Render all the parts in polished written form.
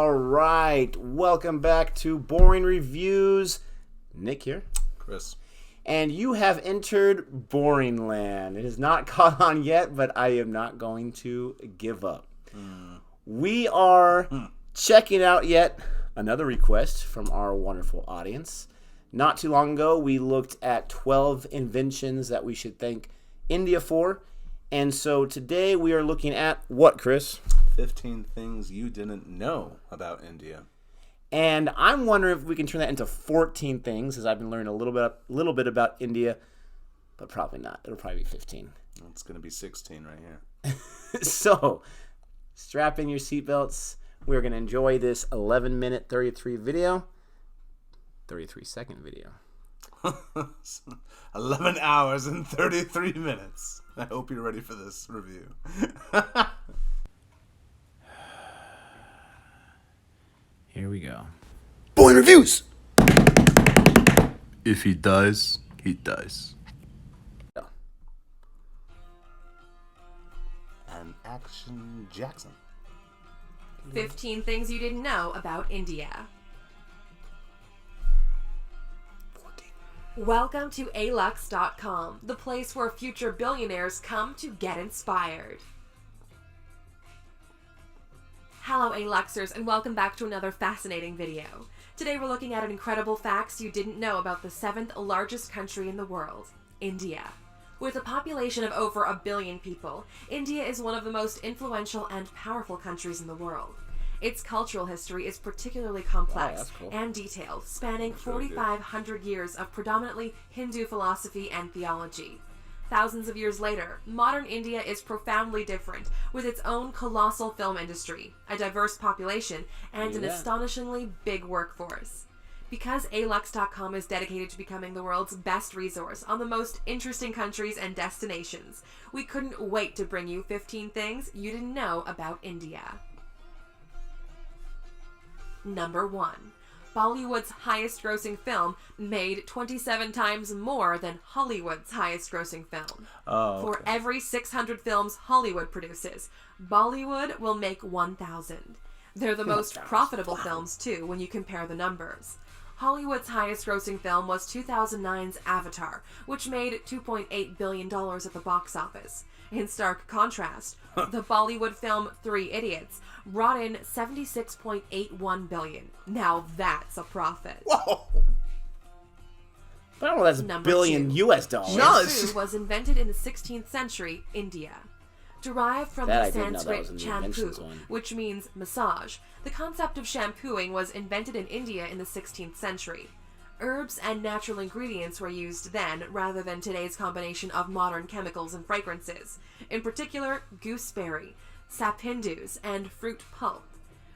All right, welcome back to Boring Reviews. Nick here. Chris. And you have entered Boring Land. It has not caught on yet, but I am not going to give up. We are checking out yet another request from our wonderful audience. Not too long ago, we looked at 12 inventions that we should thank India for. And so today we are looking at what, Chris? 15 things you didn't know about India. And I'm wondering if we can turn that into 14 things, as I've been learning a little bit about India, but probably not. It'll probably be 15. It's going to be 16 right here. So, strap in your seatbelts. We're going to enjoy this 11-minute, 33-second video. 11 hours and 33 minutes. I hope you're ready for this review. Here we go. Boring Reviews! If he dies, he dies. And Action Jackson. 15 things you didn't know about India. 14. Welcome to alux.com, the place where future billionaires come to get inspired. Hello Aluxers, and welcome back to another fascinating video. Today we're looking at incredible facts you didn't know about the 7th largest country in the world, India. With a population of over 1 billion people, India is one of the most influential and powerful countries in the world. Its cultural history is particularly complex and detailed, spanning 4,500 years of predominantly Hindu philosophy and theology. Thousands of years later, modern India is profoundly different, with its own colossal film industry, a diverse population, and an astonishingly big workforce. Because alux.com is dedicated to becoming the world's best resource on the most interesting countries and destinations, we couldn't wait to bring you 15 things you didn't know about India. Number 1. Bollywood's highest-grossing film made 27 times more than Hollywood's highest-grossing film. For every 600 films Hollywood produces, Bollywood will make 1,000. They're the most profitable films, too, when you compare the numbers. Hollywood's highest-grossing film was 2009's Avatar, which made $2.8 billion at the box office. In stark contrast, the Bollywood film 3 Idiots brought in $76.81 billion. Now that's a profit. Whoa! I don't know, that's Number billion 2. US dollars. Shampoo was invented in the 16th century, India. Derived from That I the didn't know, that was Sanskrit in the shampoo, inventions one. which means massage, the concept of shampooing was invented in India in the 16th century. Herbs and natural ingredients were used then, rather than today's combination of modern chemicals and fragrances. In particular, gooseberry, sapindus, and fruit pulp.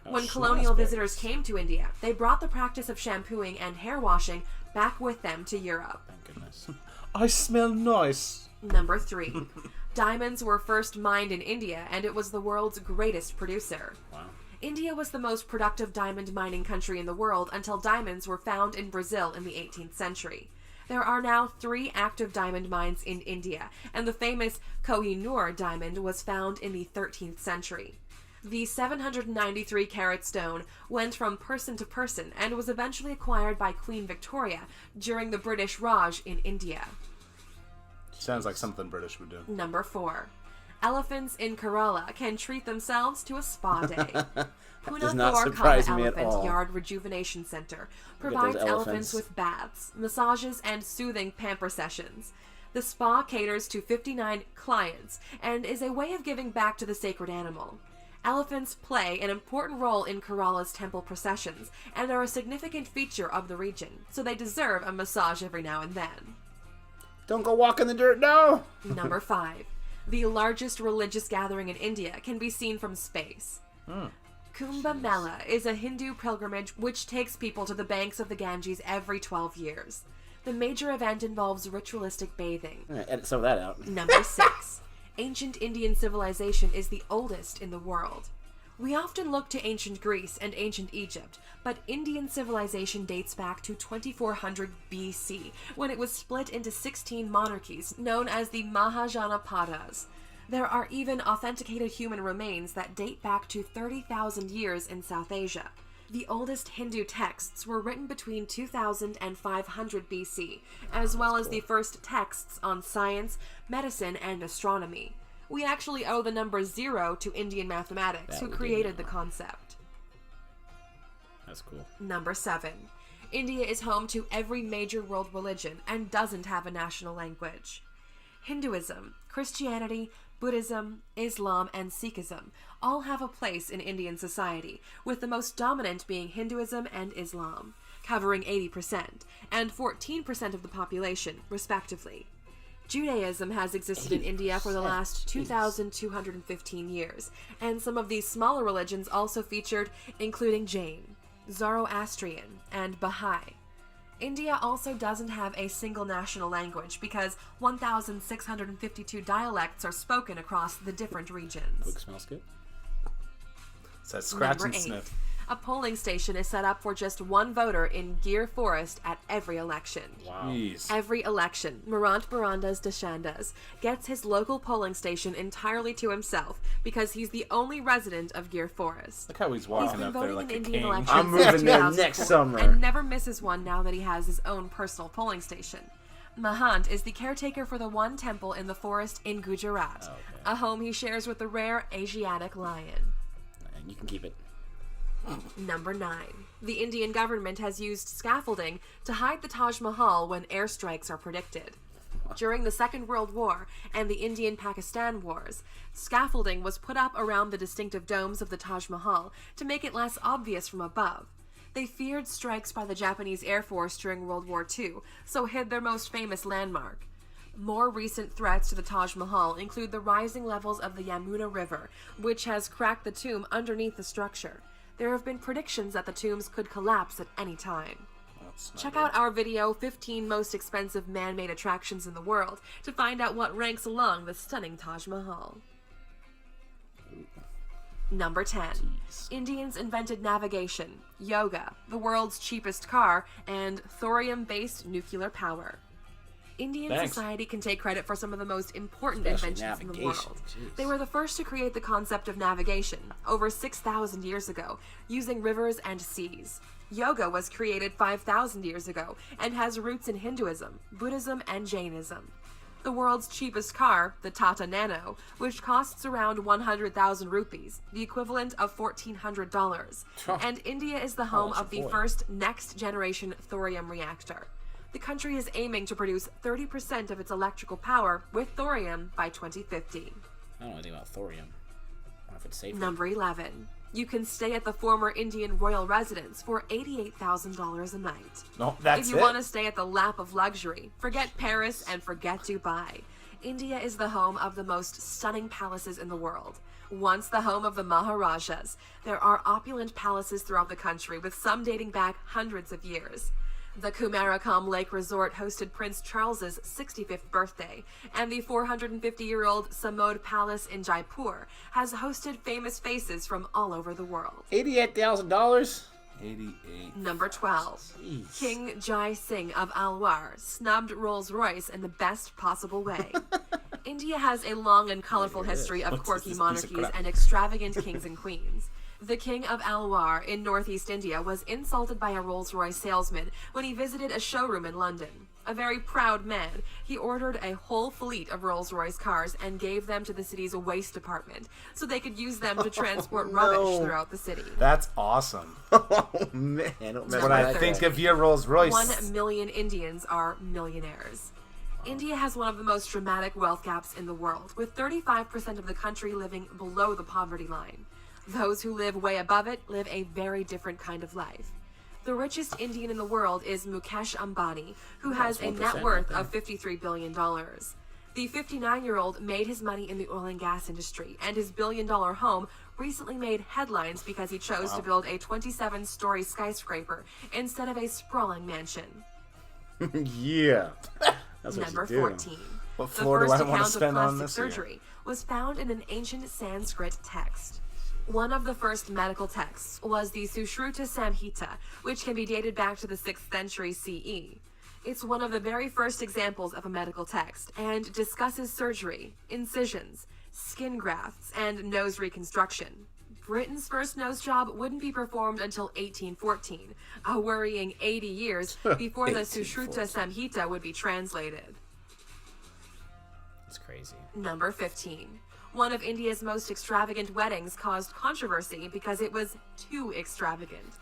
When colonial visitors came to India, they brought the practice of shampooing and hair washing back with them to Europe. Thank goodness. I smell nice. Number 3. Diamonds were first mined in India, and it was the world's greatest producer. Wow. India was the most productive diamond mining country in the world until diamonds were found in Brazil in the 18th century. There are now 3 active diamond mines in India, and the famous Kohinoor diamond was found in the 13th century. The 793-carat stone went from person to person and was eventually acquired by Queen Victoria during the British Raj in India. Sounds like something British would do. Number 4. Elephants in Kerala can treat themselves to a spa day. does not surprise me at Elephant all. Yard Rejuvenation Center those provides elephants. elephants with baths, massages, and soothing pamper sessions. The spa caters to 59 clients and is a way of giving back to the sacred animal. Elephants play an important role in Kerala's temple processions and are a significant feature of the region, so they deserve a massage every now and then. Don't go walk in the dirt, no! Number 5. The largest religious gathering in India can be seen from space. Kumba Mela is a Hindu pilgrimage which takes people to the banks of the Ganges every 12 years. The major event involves ritualistic bathing. All right, edit some of that out. Number 6. Ancient Indian civilization is the oldest in the world. We often look to ancient Greece and ancient Egypt, but Indian civilization dates back to 2400 BC, when it was split into 16 monarchies known as the Mahajanapadas. There are even authenticated human remains that date back to 30,000 years in South Asia. The oldest Hindu texts were written between 2000 and 500 BC, as well as the first texts on science, medicine, and astronomy. We actually owe the number 0 to Indian mathematics, who created the concept. That's cool. Number 7. India is home to every major world religion and doesn't have a national language. Hinduism, Christianity, Buddhism, Islam, and Sikhism all have a place in Indian society, with the most dominant being Hinduism and Islam, covering 80% and 14% of the population, respectively. Judaism has existed in India for the last 2,215 years, and some of these smaller religions also featured, including Jain, Zoroastrian, and Baha'i. India also doesn't have a single national language because 1,652 dialects are spoken across the different regions. Quick smell skip. It's that scratch Number and 8. sniff. A polling station is set up for just one voter in Gir Forest at every election. Wow. Jeez. Every election, Marant Barandas Deshandas gets his local polling station entirely to himself because he's the only resident of Gir Forest. Look how he's He's walking been up there voting like in a Indian king. elections I'm since moving there 2004 next summer. and never misses one now that he has his own personal polling station. Mahant is the caretaker for the one temple in the forest in Gujarat, a home he shares with the rare Asiatic lion. And you can keep it. Number 9. The Indian government has used scaffolding to hide the Taj Mahal when airstrikes are predicted. During the Second World War and the Indian-Pakistan Wars, scaffolding was put up around the distinctive domes of the Taj Mahal to make it less obvious from above. They feared strikes by the Japanese Air Force during World War II, so hid their most famous landmark. More recent threats to the Taj Mahal include the rising levels of the Yamuna River, which has cracked the tomb underneath the structure. There have been predictions that the tombs could collapse at any time. Check out our video, 15 Most Expensive Man-Made Attractions in the World, to find out what ranks along the stunning Taj Mahal. Number 10. Indians invented navigation, yoga, the world's cheapest car, and thorium-based nuclear power. Indian society can take credit for some of the most important inventions in the world. They were the first to create the concept of navigation, over 6,000 years ago, using rivers and seas. Yoga was created 5,000 years ago, and has roots in Hinduism, Buddhism, and Jainism. The world's cheapest car, the Tata Nano, which costs around 100,000 rupees, the equivalent of $1,400. And India is the home of the first next-generation thorium reactor. The country is aiming to produce 30% of its electrical power with thorium by 2050. I don't know anything about thorium. I wonder if it's safe. Number 11. You can stay at the former Indian royal residence for $88,000 a night. No, that's If you want to stay at the lap of luxury, forget Paris and forget Dubai. India is the home of the most stunning palaces in the world. Once the home of the Maharajas, there are opulent palaces throughout the country, with some dating back hundreds of years. The Kumarakam Lake Resort hosted Prince Charles's 65th birthday, and the 450-year-old Samod Palace in Jaipur has hosted famous faces from all over the world. $88,000? 88. Number 12. Jeez. King Jai Singh of Alwar snubbed Rolls-Royce in the best possible way. India has a long and colorful history of quirky monarchies and extravagant kings and queens. The King of Alwar in northeast India was insulted by a Rolls-Royce salesman when he visited a showroom in London. A very proud man, he ordered a whole fleet of Rolls-Royce cars and gave them to the city's waste department so they could use them to transport rubbish throughout the city. That's awesome. Oh, man. When I think of your Rolls Royce. 1 million Indians are millionaires. India has one of the most dramatic wealth gaps in the world, with 35% of the country living below the poverty line. Those who live way above it live a very different kind of life. The richest Indian in the world is Mukesh Ambani, who has a net worth of $53 billion. The 59-year-old made his money in the oil and gas industry, and his billion-dollar home recently made headlines because he chose to build a 27-story skyscraper instead of a sprawling mansion. Yeah. That's what Number you do. 14. What The floor do first I want to account of spend on plastic this year? surgery was found in an ancient Sanskrit text. One of the first medical texts was the Sushruta Samhita, which can be dated back to the 6th century CE. It's one of the very first examples of a medical text and discusses surgery, incisions, skin grafts, and nose reconstruction. Britain's first nose job wouldn't be performed until 1814, a worrying 80 years before the Sushruta Samhita would be translated. That's crazy. Number 15. One of India's most extravagant weddings caused controversy because it was too extravagant.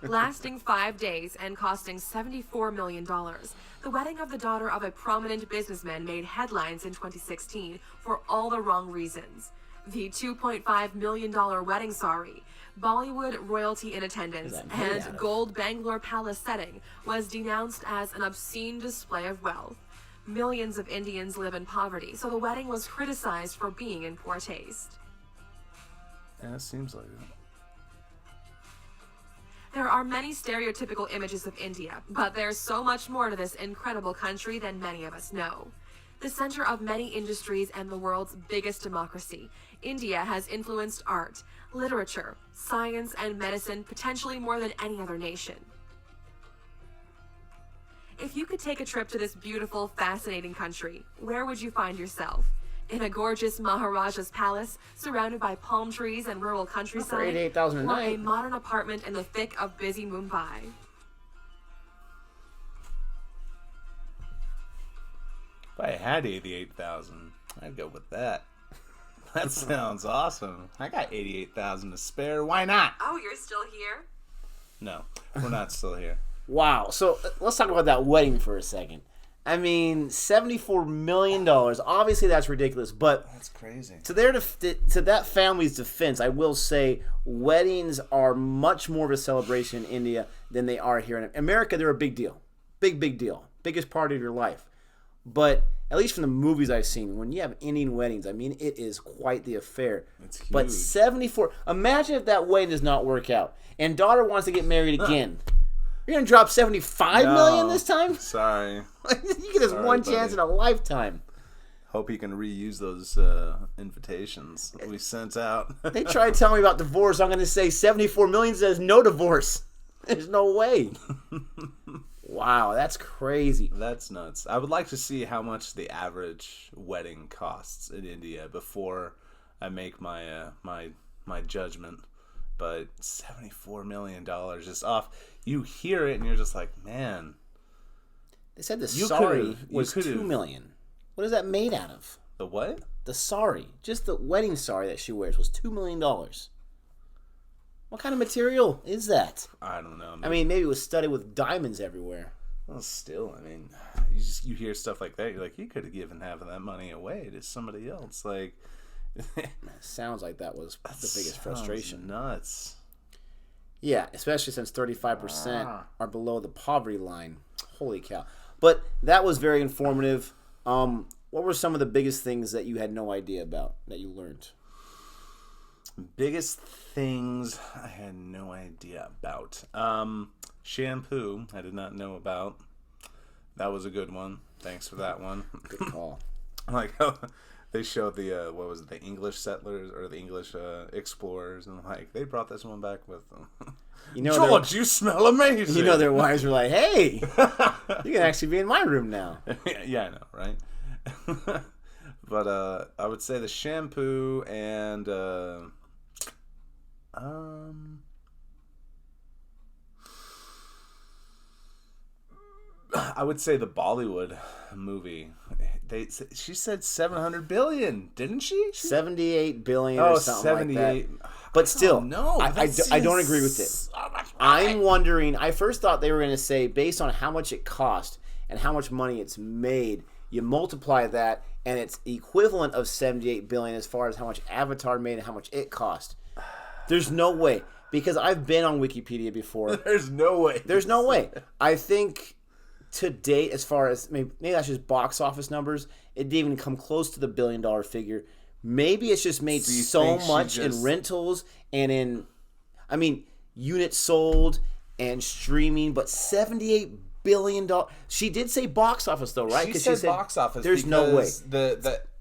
Lasting 5 days and costing $74 million, the wedding of the daughter of a prominent businessman made headlines in 2016 for all the wrong reasons. The $2.5 million wedding sari, Bollywood royalty in attendance, and gold Bangalore palace setting was denounced as an obscene display of wealth. Millions of Indians live in poverty, so the wedding was criticized for being in poor taste. Yeah, it seems like it. There are many stereotypical images of India, but there's so much more to this incredible country than many of us know. The center of many industries and the world's biggest democracy, India has influenced art, literature, science, and medicine potentially more than any other nation. If you could take a trip to this beautiful, fascinating country, where would you find yourself? In a gorgeous Maharaja's palace, surrounded by palm trees and rural countryside, or a modern apartment in the thick of busy Mumbai? If I had 88,000, I'd go with that. That sounds awesome. I got 88,000 to spare. Why not? Oh, you're still here? No, we're not still here. Wow. So let's talk about that wedding for a second. I mean, $74 million. Obviously, that's ridiculous. But that's crazy. To that family's defense, I will say weddings are much more of a celebration in India than they are here in America. They're a big deal. Big deal. Biggest part of your life. But at least from the movies I've seen, when you have Indian weddings, I mean, it is quite the affair. It's huge. But 74, imagine if that wedding does not work out and daughter wants to get married again. You're going to drop $75 million this time? Sorry. You get this one chance in a lifetime. Hope you can reuse those invitations that we sent out. They try to tell me about divorce. I'm going to say $74 million says no divorce. There's no way. Wow, that's crazy. That's nuts. I would like to see how much the average wedding costs in India before I make my my judgment. But $74 million just off. You hear it and you're just like, man. They said the sari was $2 million. What is that made out of? The what? The sari. Just the wedding sari that she wears was $2 million. What kind of material is that? I don't know. I mean, maybe it was studded with diamonds everywhere. Well, still, I mean, you hear stuff like that. You're like, you could have given half of that money away to somebody else. Like, sounds like that was the biggest frustration. Nuts. Yeah, especially since 35% are below the poverty line. Holy cow! But that was very informative. What were some of the biggest things that you had no idea about that you learned? Biggest things I had no idea about. Shampoo, I did not know about. That was a good one. Thanks for that one. Good call. Like how they showed the the English settlers or the English explorers, and like they brought this one back with them. You know, George, you smell amazing. You know, their wives were like, "Hey, you can actually be in my room now." Yeah, I know, right? But I would say the shampoo and I would say the Bollywood movie. She said 700 billion, didn't she? 78 billion or something 78. Like that. But still, no, I don't agree with it. So I'm wondering, I first thought they were going to say, based on how much it cost and how much money it's made, you multiply that, and it's equivalent of 78 billion as far as how much Avatar made and how much it cost. There's no way. Because I've been on Wikipedia before. There's no way. There's no way. I think to date, as far as maybe that's just box office numbers, it didn't even come close to the $1 billion figure. Maybe it's just made so much in rentals and in, I mean, units sold and streaming, but $78 billion. She did say box office though, right? She said box office. There's no way.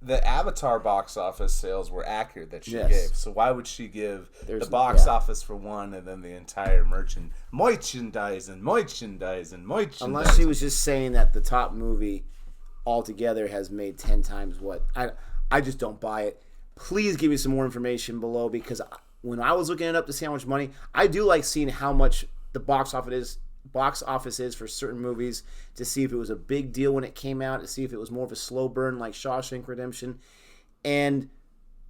The Avatar box office sales were accurate that she gave. So why would she give the box office for one and then the entire merchandising? Unless she was just saying that the top movie altogether has made 10 times what. I just don't buy it. please give me some more information below, because when I was looking it up to see how much money, I do like seeing how much the box office is for certain movies, to see if it was a big deal when it came out, to see if it was more of a slow burn like Shawshank Redemption. And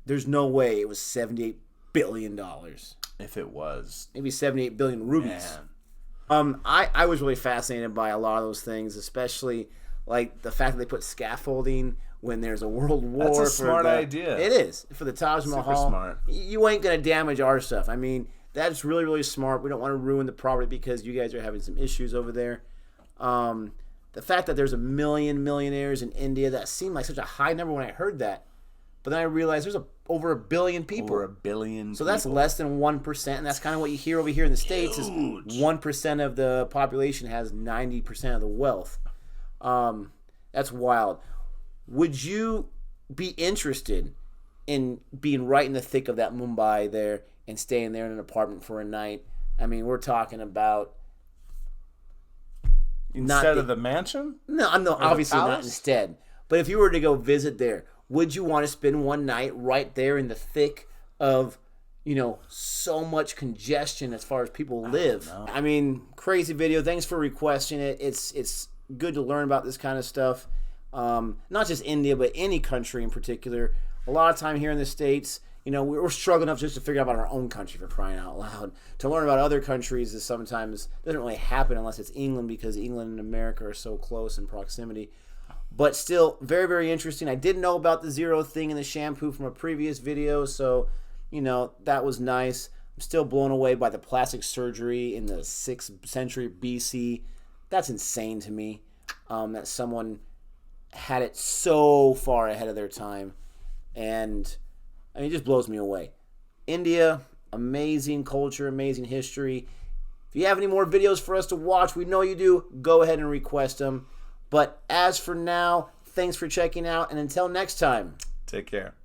there's no way it was $78 billion. If it was. Maybe 78 billion rupees. Man. I was really fascinated by a lot of those things, especially like the fact that they put scaffolding when there's a world war. That's a smart idea. It is. For the Taj Mahal. Super smart. You ain't going to damage our stuff. I mean, that's really, really smart. We don't want to ruin the property because you guys are having some issues over there. The fact that there's 1 million millionaires in India, that seemed like such a high number when I heard that. But then I realized there's over 1 billion people. Over 1 billion So that's less than 1%. And that's kind of what you hear over here in the States. Is 1% of the population has 90% of the wealth. That's wild. Would you be interested in being right in the thick of that Mumbai there and staying there in an apartment for a night? I mean, we're talking about... Instead of the mansion? No, obviously not instead. But if you were to go visit there, would you want to spend one night right there in the thick of, so much congestion as far as people live? I mean, crazy video. Thanks for requesting it. It's good to learn about this kind of stuff. Not just India, but any country in particular. A lot of time here in the States, we're struggling enough just to figure out about our own country, for crying out loud. To learn about other countries is sometimes doesn't really happen unless it's England, because England and America are so close in proximity. But still, very, very interesting. I didn't know about the zero thing in the shampoo from a previous video, so, that was nice. I'm still blown away by the plastic surgery in the 6th century BC. That's insane to me, that someone had it so far ahead of their time. And, it just blows me away. India, amazing culture, amazing history. If you have any more videos for us to watch, we know you do, go ahead and request them. But as for now, thanks for checking out, and until next time, take care.